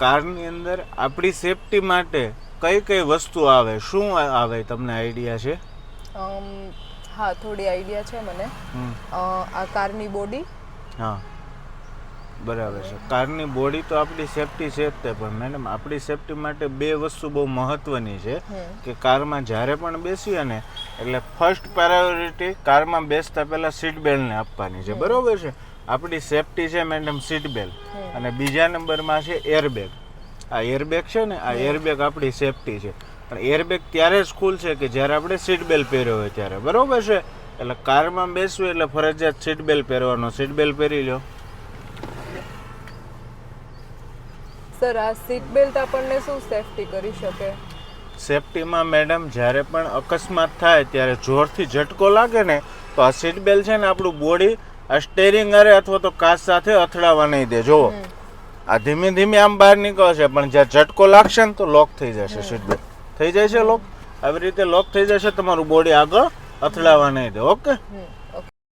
કારની અંદર આપણી સેફટી માટે કઈ કઈ વસ્તુ આવે, શું આવે, તમને આઈડિયા છે? હા, થોડી આઈડિયા છે મને. આ કારની બોડી. હા, બરાબર છે. કારની બોડી તો આપણી સેફટી છે જ તે, પણ મેડમ આપણી સેફટી માટે બે વસ્તુ બહુ મહત્વની છે કે કારમાં જ્યારે પણ બેસીએ ને એટલે ફર્સ્ટ પ્રાયોરિટી કારમાં બેસતા પહેલાં સીટ બેલ્ટને આપવાની છે. બરાબર છે? આપણી સેફટી છે મેડમ સીટ બેલ્ટ, અને બીજા નંબરમાં છે એરબેગ. આ એરબેગ છે ને, આ એરબેગ આપણી સેફટી છે. પણ એરબેગ ત્યારે જ ખુલશે કે જ્યારે આપણે સીટ બેલ્ટ પહેર્યો હોય ત્યારે. બરાબર છે? એટલે કારમાં બેસવું એટલે ફરજિયાત સીટ બેલ્ટ પહેરવાનો. સીટ બેલ્ટ પહેરી લો. સર, આ સીટ બેલ્ટ આપણને શું સેફટી કરી શકે? સેફટીમાં મેડમ જ્યારે પણ અકસ્માત થાય ત્યારે જોરથી ઝટકો લાગે ને તો આ સીટ બેલ્ટ છે ને આપણું બોડી આ સ્ટેરિંગ અરે અથવા તો કાચ સાથે અથડાવા નહીં દે. જુઓ, આ ધીમે ધીમે આમ બહાર નીકળશે, પણ જ્યાં ઝટકો લાગશે ને તો લોક થઈ જશે. સીટ બેલ્ટ થઈ જાય છે લોક. આવી રીતે લોક થઈ જશે, તમારું બોડી આગળ અથડાવા નહીં દે. ઓકે?